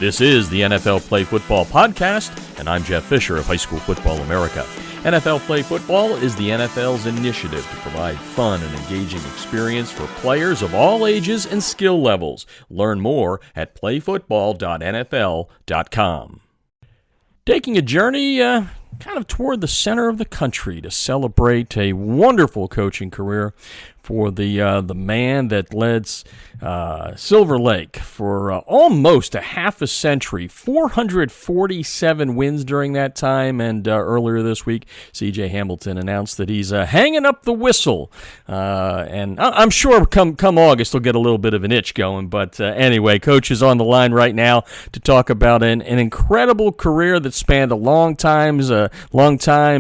This is the NFL Play Football Podcast, and I'm Jeff Fisher of High School Football America. NFL Play Football is the NFL's initiative to provide fun and engaging experience for players of all ages and skill levels. Learn more at playfootball.nfl.com. Taking a journey kind of toward the center of the country to celebrate a wonderful coaching career for the man that led Silver Lake for almost a half a century, 447 wins during that time, and earlier this week, C.J. Hamilton announced that he's hanging up the whistle, and I'm sure come August he'll get a little bit of an itch going, but anyway, Coach is on the line right now to talk about an incredible career that spanned a long time,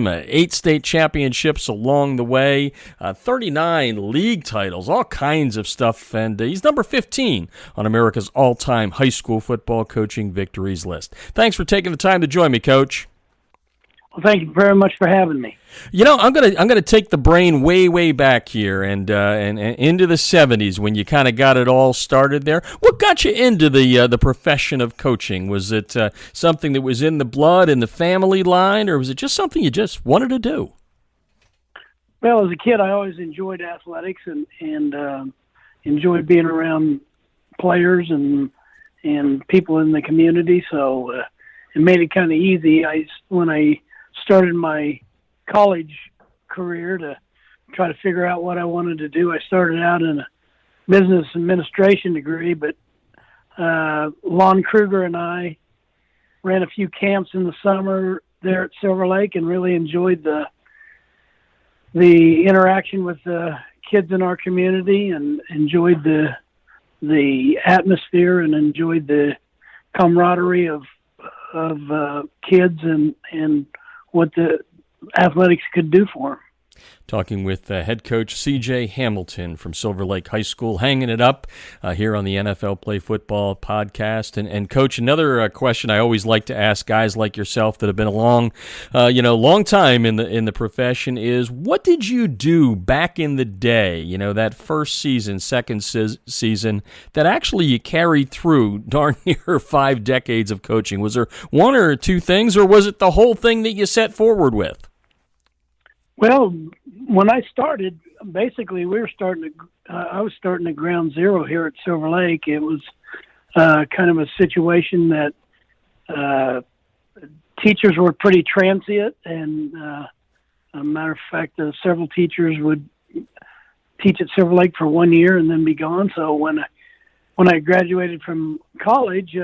8 state championships along the way, 39 league titles, all kinds of stuff, and he's number 15 on America's all-time high school football coaching victories list. Thanks for taking the time to join me, Coach. Well, thank you very much for having me. You know, I'm gonna take the brain way back here and into the 70s when you kind of got it all started there. What got you into the profession of coaching? Was it something that was in the blood, in the family line, or was it just something you just wanted to do? Well, as a kid, I always enjoyed athletics and enjoyed being around players and people in the community. So it made it kind of easy. When I started my college career to try to figure out what I wanted to do, I started out in a business administration degree, but Lon Kruger and I ran a few camps in the summer there at Silver Lake and really enjoyed the interaction with the kids in our community and enjoyed the atmosphere and enjoyed the camaraderie of kids and what the athletics could do for them. Talking with head coach C.J. Hamilton from Silver Lake High School, hanging it up here on the NFL Play Football Podcast. And Coach, another question I always like to ask guys like yourself that have been a long time in the profession is, what did you do back in the day? You know, that first season, second season that actually you carried through darn near 5 decades of coaching. Was there one or two things, or was it the whole thing that you set forward with? Well, when I started, basically I was starting at ground zero here at Silver Lake. It was kind of a situation that teachers were pretty transient, and a matter of fact, several teachers would teach at Silver Lake for 1 year and then be gone. So when I graduated from college,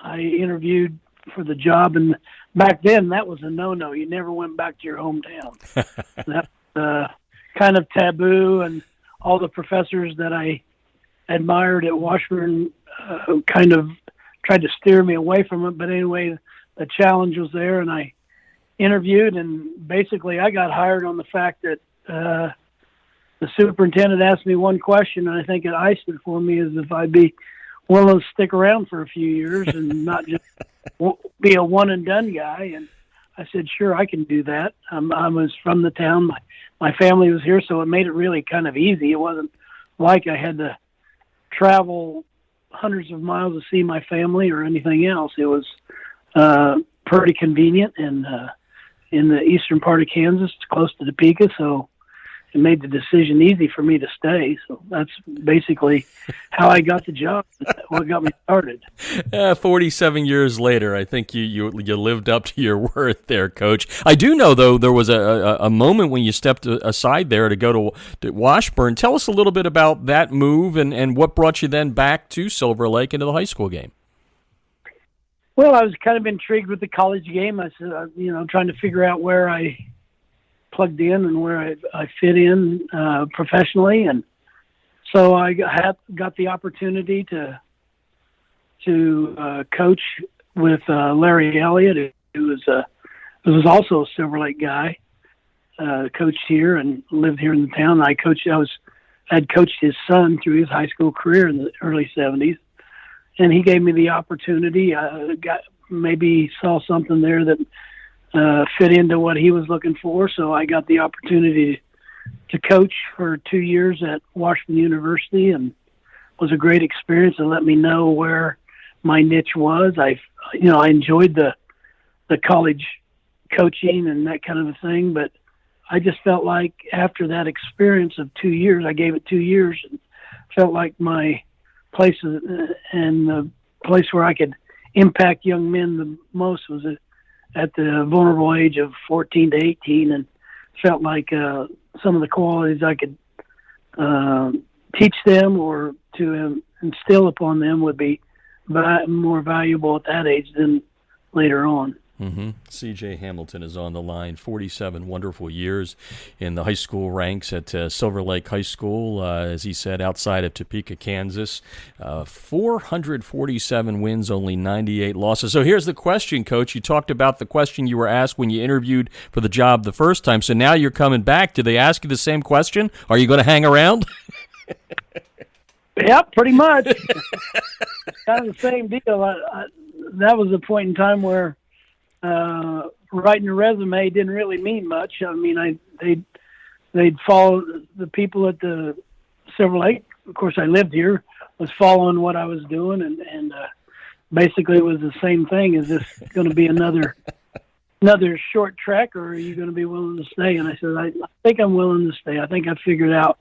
I interviewed for the job, and back then that was a no-no. You never went back to your hometown. That's kind of taboo, and all the professors that I admired at Washburn kind of tried to steer me away from it. But anyway, the challenge was there, and I interviewed, and basically I got hired on the fact that the superintendent asked me one question, and I think it iced it for me, is if I'd be willing to stick around for a few years and not just be a one-and-done guy. And I said, sure, I can do that. I was from the town. My family was here, so it made it really kind of easy. It wasn't like I had to travel hundreds of miles to see my family or anything else. It was pretty convenient, and in the eastern part of Kansas, close to Topeka, so it made the decision easy for me to stay. So that's basically how I got the job, what got me started. 47 years later, I think you lived up to your word there, Coach. I do know, though, there was a moment when you stepped aside there to go to Washburn. Tell us a little bit about that move and what brought you then back to Silver Lake into the high school game. Well, I was kind of intrigued with the college game. I said, trying to figure out where I plugged in and where I fit in professionally, and so I got the opportunity to coach with Larry Elliott, who was also a Silver Lake guy, coached here and lived here in the town. I had coached his son through his high school career in the early 70s, and he gave me the opportunity. Maybe saw something there that fit into what he was looking for, so I got the opportunity to coach for 2 years at Washington University, and was a great experience. It let me know where my niche was. I enjoyed the college coaching and that kind of a thing, but I just felt like after that experience of 2 years, I gave it 2 years, and felt like my place and the place where I could impact young men the most was at the vulnerable age of 14 to 18, and felt like some of the qualities I could teach them or to instill upon them would be more valuable at that age than later on. Mm-hmm. C.J. Hamilton is on the line. 47 wonderful years in the high school ranks at Silver Lake High School, as he said, outside of Topeka, Kansas. 447 wins, only 98 losses. So here's the question, Coach. You talked about the question you were asked when you interviewed for the job the first time. So now you're coming back. Did they ask you the same question? Are you going to hang around? Yeah, pretty much. Kind of the same deal. That was a point in time where writing a resume didn't really mean much. I mean, they'd follow the people at the Silver Lake. Of course, I lived here, was following what I was doing, and basically it was the same thing. Is this going to be another short trek, or are you going to be willing to stay? And I said, I think I'm willing to stay. I think I figured out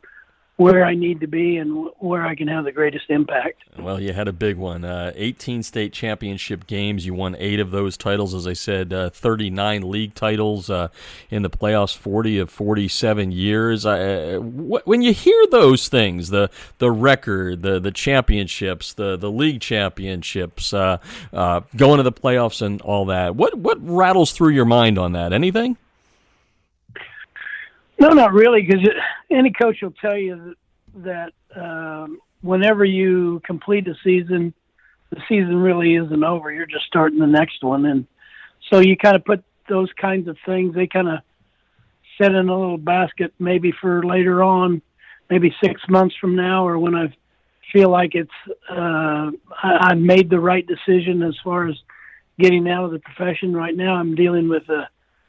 where I need to be and where I can have the greatest impact. Well, you had a big one. 18 state championship games. You won 8 of those titles, as I said, 39 league titles in the playoffs, 40 of 47 years. When you hear those things, the record, the championships, the league championships, going to the playoffs and all that, what rattles through your mind on that? Anything? No, not really, because any coach will tell you that whenever you complete a season, the season really isn't over. You're just starting the next one. And so you kind of put those kinds of things, they kind of set in a little basket maybe for later on, maybe 6 months from now, or when I feel like I've made the right decision as far as getting out of the profession. Right now I'm dealing with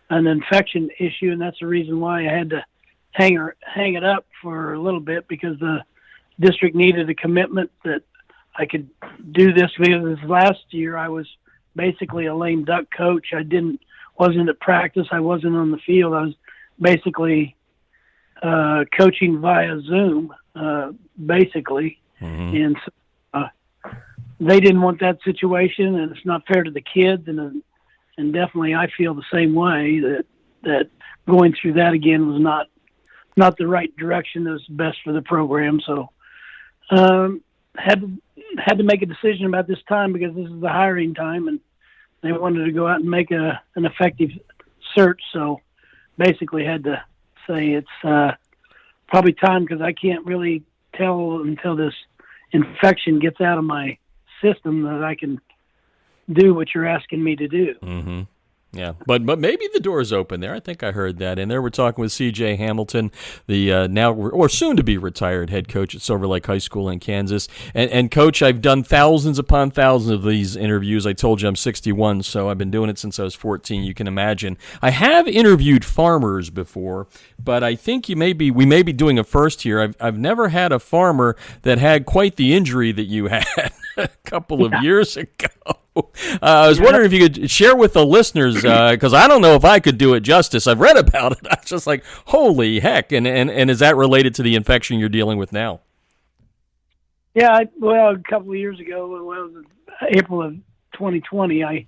an infection issue, and that's the reason why I had to hang it up for a little bit, because the district needed a commitment that I could do this. Because last year I was basically a lame duck coach. Wasn't at practice. I wasn't on the field. I was basically coaching via Zoom, basically. Mm-hmm. And so, they didn't want that situation, and it's not fair to the kids, and definitely I feel the same way, that going through that again was not the right direction that was best for the program. So had to make a decision about this time, because this is the hiring time, and they wanted to go out and make an effective search. So basically had to say it's probably time, because I can't really tell until this infection gets out of my system that I can do what you're asking me to do. Mm-hmm. Yeah, but maybe the door's open there. I think I heard that. And there we're talking with C.J. Hamilton, the now or soon-to-be retired head coach at Silver Lake High School in Kansas. And Coach, I've done thousands upon thousands of these interviews. I told you I'm 61, so I've been doing it since I was 14. You can imagine. I have interviewed farmers before, but I think we may be doing a first here. I've never had a farmer that had quite the injury that you had a couple of years ago. I was wondering if you could share with the listeners, because I don't know if I could do it justice. I've read about it. I was just like, holy heck. And is that related to the infection you're dealing with now? Yeah, a couple of years ago, it was April of 2020, I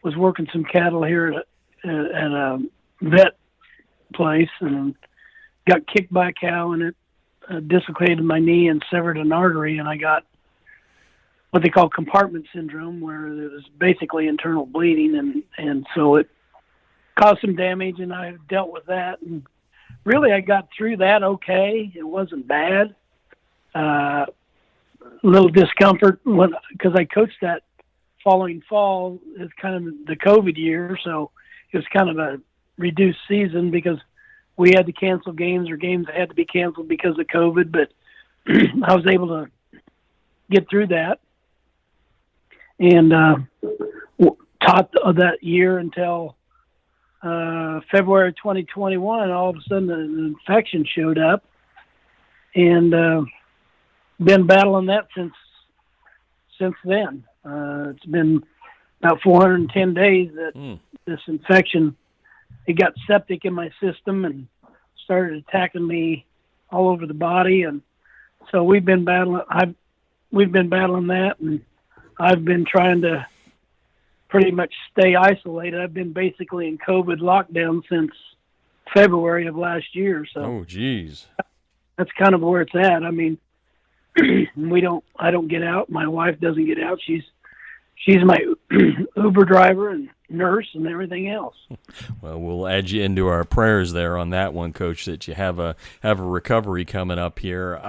was working some cattle here at a vet place and got kicked by a cow, and it dislocated my knee and severed an artery, and I got what they call compartment syndrome, where it was basically internal bleeding, and so it caused some damage, and I dealt with that. And really, I got through that okay. It wasn't bad. A little discomfort because I coached that following fall. It's kind of the COVID year, so it was kind of a reduced season because we had to cancel games, or games had to be canceled because of COVID. But I was able to get through that. And taught that year until February 2021. All of a sudden, an infection showed up, and been battling that since then. It's been about 410 days that this infection, it got septic in my system and started attacking me all over the body. And so we've been battling that, and I've been trying to pretty much stay isolated. I've been basically in COVID lockdown since February of last year. So oh, geez, that's kind of where it's at. I mean, I don't get out. My wife doesn't get out. She's my Uber driver and nurse and everything else. Well, we'll add you into our prayers there on that one, Coach, that you have a recovery coming up here.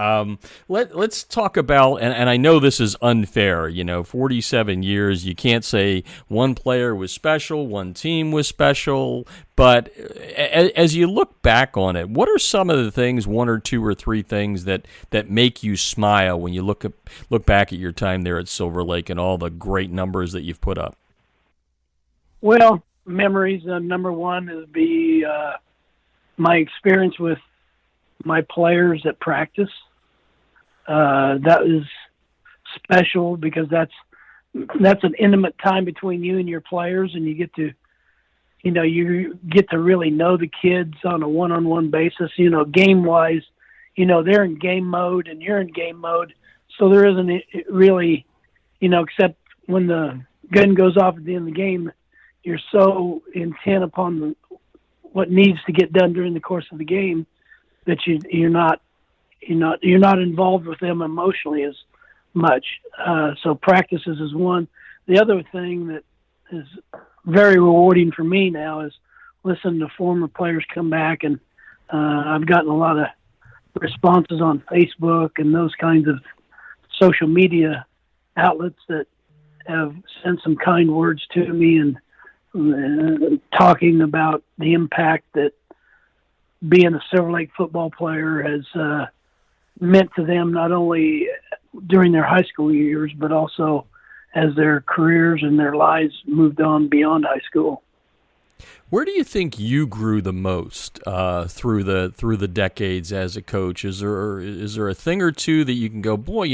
Let's talk about, and I know this is unfair, 47 years, you can't say one player was special, one team was special, but as you look back on it, what are some of the things, one or two or three things that make you smile when you look back at your time there at Silver Lake and all the great numbers that you've put up? Well, memories, number one is my experience with my players at practice. That is special because that's an intimate time between you and your players, and you get to really know the kids on a one-on-one basis, game-wise. They're in game mode and you're in game mode, so there isn't really, except when the gun goes off at the end of the game, you're so intent upon what needs to get done during the course of the game that you're not involved with them emotionally as much. So practices is one. The other thing that is very rewarding for me now is listening to former players come back, and I've gotten a lot of responses on Facebook and those kinds of social media outlets that have sent some kind words to me and talking about the impact that being a Silver Lake football player has meant to them, not only during their high school years, but also as their careers and their lives moved on beyond high school. Where do you think you grew the most through the decades as a coach? Is there a thing or two that you can go, boy,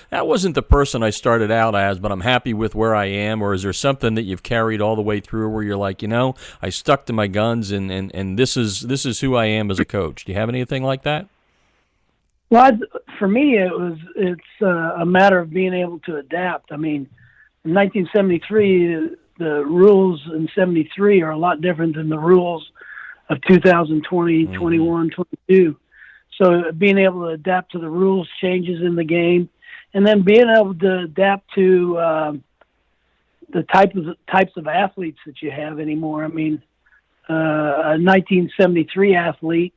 that wasn't the person I started out as, but I'm happy with where I am? Or is there something that you've carried all the way through where you're like, I stuck to my guns and this is who I am as a coach? Do you have anything like that? Well, for me, it's a matter of being able to adapt. I mean, in 1973. The rules in 73 are a lot different than the rules of 2020, 21, 22. So being able to adapt to the rules changes in the game, and then being able to adapt to the types of athletes that you have anymore. I mean, a 1973 athlete,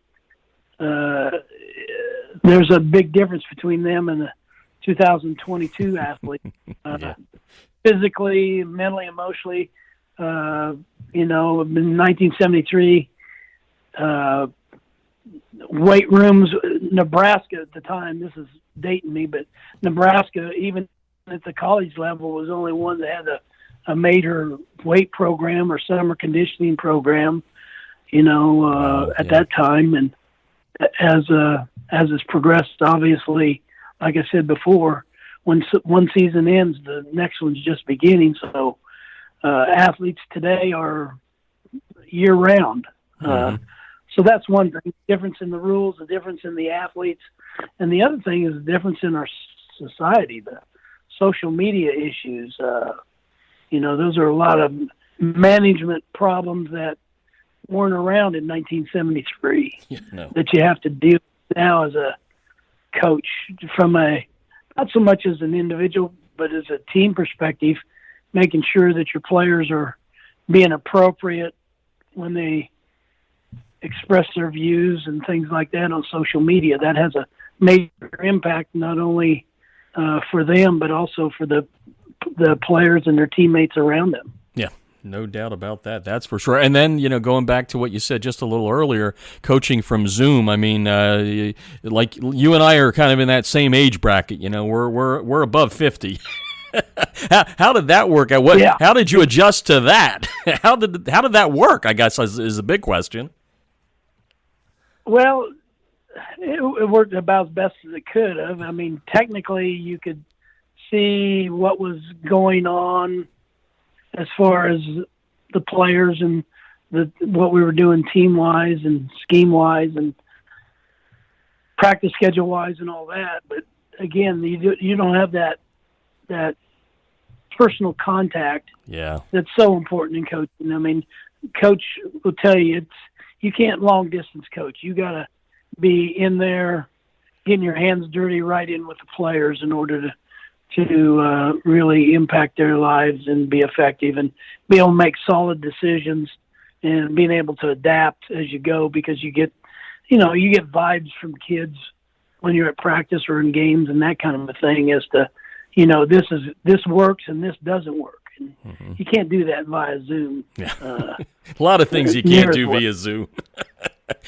there's a big difference between them and a 2022 athlete. Yeah. Physically, mentally, emotionally, in 1973, weight rooms, Nebraska at the time, this is dating me, but Nebraska, even at the college level, was the only one that had a major weight program or summer conditioning program, at that time. And as it's progressed, obviously, like I said before, when one season ends, the next one's just beginning. So athletes today are year-round. So that's one thing, the difference in the rules, the difference in the athletes. And the other thing is the difference in our society, the social media issues. Those are a lot of management problems that weren't around in 1973 that you have to deal with now as a coach from not so much as an individual, but as a team perspective, making sure that your players are being appropriate when they express their views and things like that on social media. That has a major impact not only for them, but also for the players and their teammates around them. Yeah. No doubt about that. That's for sure. And then, going back to what you said just a little earlier, coaching from Zoom. I mean, like you and I are kind of in that same age bracket. We're above 50. How did that work? How did you adjust to that? How did that work? I guess is a big question. Well, it worked about as best as it could have. I mean, technically, you could see what was going on as far as the players and what we were doing team-wise and scheme-wise and practice schedule-wise and all that. But again, you don't have that personal contact. Yeah, that's so important in coaching. I mean, coach will tell you you can't long distance coach. You got to be in there, getting your hands dirty, right in with the players in order to really impact their lives and be effective and be able to make solid decisions and being able to adapt as you go, because you get vibes from kids when you're at practice or in games and that kind of a thing as to, this works and this doesn't work. And you can't do that via Zoom. Yeah. A lot of things you can't do via Zoom.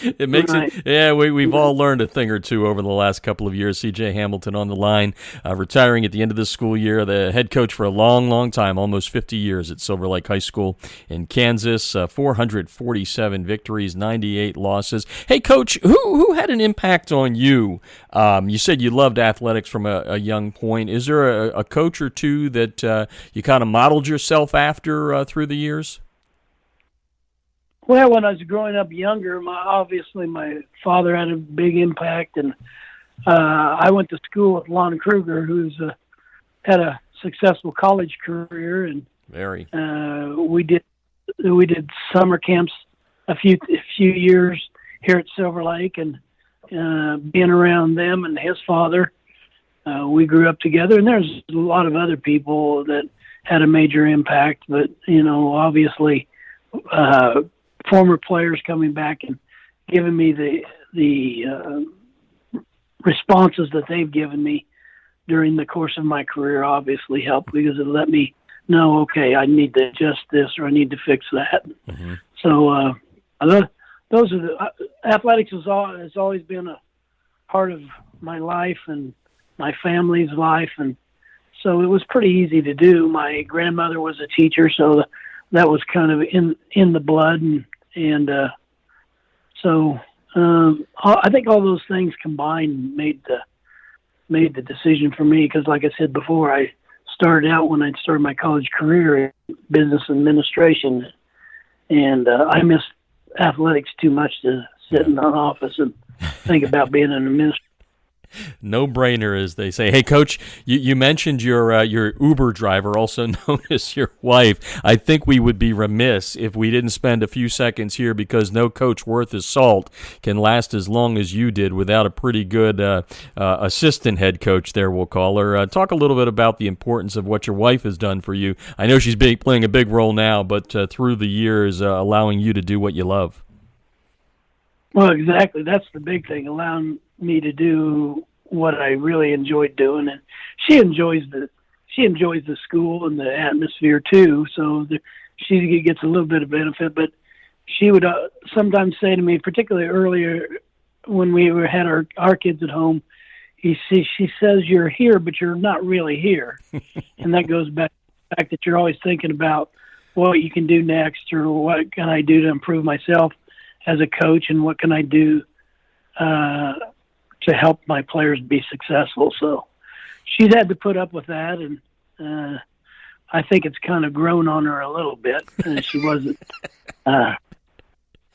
It makes it, yeah, we've all learned a thing or two over the last couple of years. C.J. Hamilton on the line, retiring at the end of this school year, the head coach for a long, long time, almost 50 years at Silver Lake High School in Kansas, 447 victories, 98 losses. Hey, Coach, who had an impact on you? You said you loved athletics from a young point. Is there a coach or two that you kind of modeled yourself after through the years? Well, when I was growing up younger, obviously my father had a big impact, and I went to school with Lon Kruger, who's had a successful college career, and we did summer camps a few years here at Silver Lake, and being around them and his father, we grew up together. And there's a lot of other people that had a major impact, but obviously. Former players coming back and giving me the responses that they've given me during the course of my career obviously helped, because it let me know, okay, I need to adjust this or I need to fix that. Mm-hmm. So those are athletics has always been a part of my life and my family's life, and so it was pretty easy to do. My grandmother was a teacher, so that was kind of in the blood, and so I think all those things combined made the decision for me, because like I said before, I started out when I started my college career in business administration, and I missed athletics too much to sit in an office and think about being an administrator. No-brainer, as they say. Hey, Coach, you mentioned your Uber driver, also known as your wife. I think we would be remiss if we didn't spend a few seconds here, because no coach worth his salt can last as long as you did without a pretty good assistant head coach there, we'll call her. Talk a little bit about the importance of what your wife has done for you. I know she's playing a big role now, but through the years, allowing you to do what you love. Well, exactly. That's the big thing, allowing me to do what I really enjoyed doing, and she enjoys the school and the atmosphere too. So she gets a little bit of benefit, but she would sometimes say to me, particularly earlier when we had our kids at home, she says, "You're here, but you're not really here," and that goes back to the fact that you're always thinking about what you can do next, or what can I do to improve myself as a coach, and what can I do to help my players be successful. So she's had to put up with that, and I think it's kind of grown on her a little bit. She wasn't,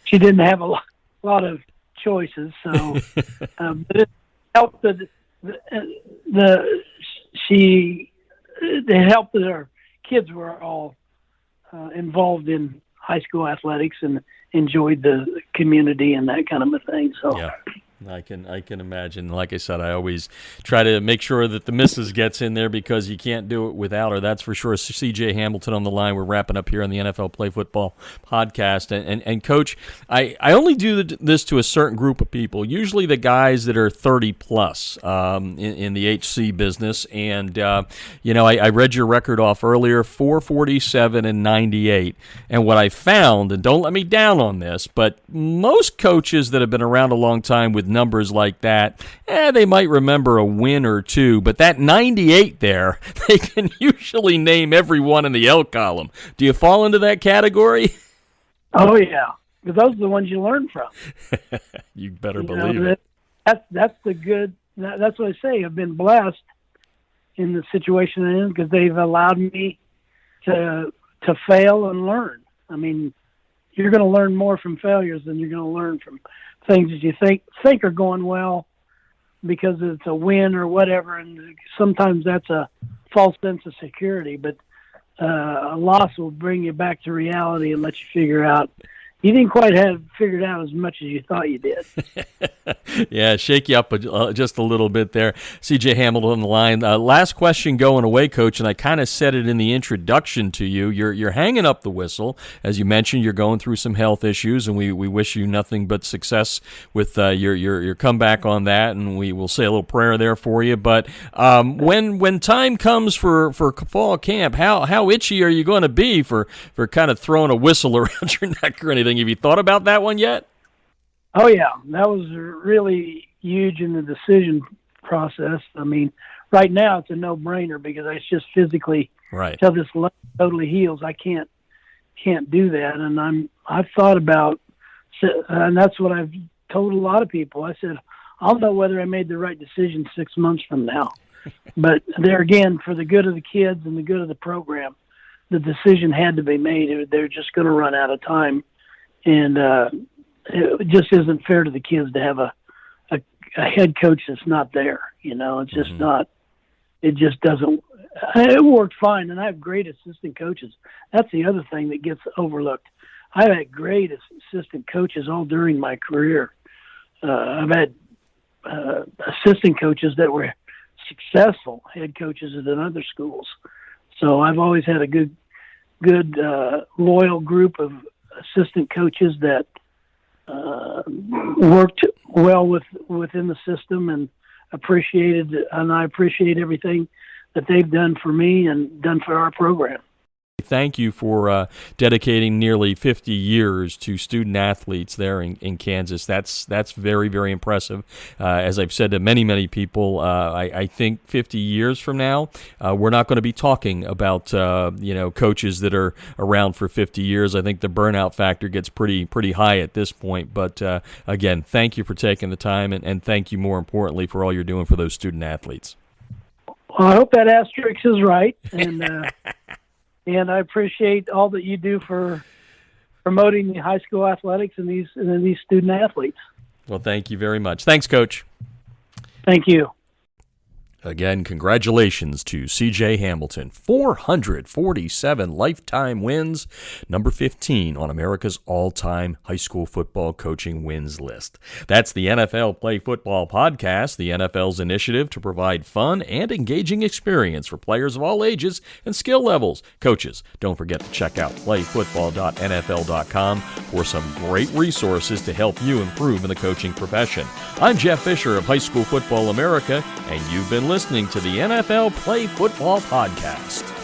she didn't have a lot of choices, so but it helped it helped that our kids were all involved in high school athletics and enjoyed the community and that kind of a thing. So. Yeah. I can imagine. Like I said, I always try to make sure that the missus gets in there, because you can't do it without her. That's for sure. C.J. Hamilton on the line. We're wrapping up here on the NFL Play Football podcast. And Coach, I only do this to a certain group of people, usually the guys that are 30 plus in the HC business. And, I read your record off earlier, 447 and 98. And what I found, and don't let me down on this, but most coaches that have been around a long time with numbers like that, they might remember a win or two, but that 98 there, they can usually name everyone in the L column. Do you fall into that category? Oh, yeah, because those are the ones you learn from. You better believe it. That's the good. That's what I say. I've been blessed in the situation I'm in because they've allowed me to fail and learn. I mean, you're going to learn more from failures than you're going to learn from things that you think are going well because it's a win or whatever. And sometimes that's a false sense of security, but a loss will bring you back to reality and let you figure out you didn't quite have figured out as much as you thought you did. Yeah, shake you up just a little bit there. C.J. Hamilton on the line. Last question going away, Coach, and I kind of said it in the introduction to you. You're hanging up the whistle. As you mentioned, you're going through some health issues, and we wish you nothing but success with your comeback on that, and we will say a little prayer there for you. But when time comes for fall camp, how itchy are you going to be for kind of throwing a whistle around your neck or anything? Have you thought about that one yet? Oh, yeah. That was really huge in the decision process. I mean, right now it's a no-brainer because it's just physically, until this leg totally heals, I can't do that. And I've thought about, and that's what I've told a lot of people. I said, I'll know whether I made the right decision 6 months from now. But there again, for the good of the kids and the good of the program, the decision had to be made. They're just going to run out of time. And it just isn't fair to the kids to have a head coach that's not there. You know, it's just not. It just doesn't. It worked fine, and I have great assistant coaches. That's the other thing that gets overlooked. I've had great assistant coaches all during my career. I've had assistant coaches that were successful head coaches at other schools. So I've always had a good loyal group of assistant coaches that worked well within the system and I appreciate everything that they've done for me and done for our program. Thank you for dedicating nearly 50 years to student athletes there in Kansas. That's very, very impressive. As I've said to many, many people, I think 50 years from now, we're not going to be talking about coaches that are around for 50 years. I think the burnout factor gets pretty high at this point. But again, thank you for taking the time, and thank you more importantly for all you're doing for those student athletes. Well, I hope that asterisk is right, and and I appreciate all that you do for promoting the high school athletics and these student athletes. Well, thank you very much. Thanks, Coach. Thank you. Again, congratulations to C.J. Hamilton. 447 lifetime wins, number 15 on America's all-time high school football coaching wins list. That's the NFL Play Football Podcast, the NFL's initiative to provide fun and engaging experience for players of all ages and skill levels. Coaches, don't forget to check out playfootball.nfl.com for some great resources to help you improve in the coaching profession. I'm Jeff Fisher of High School Football America, and you've been listening to the NFL Play Football Podcast.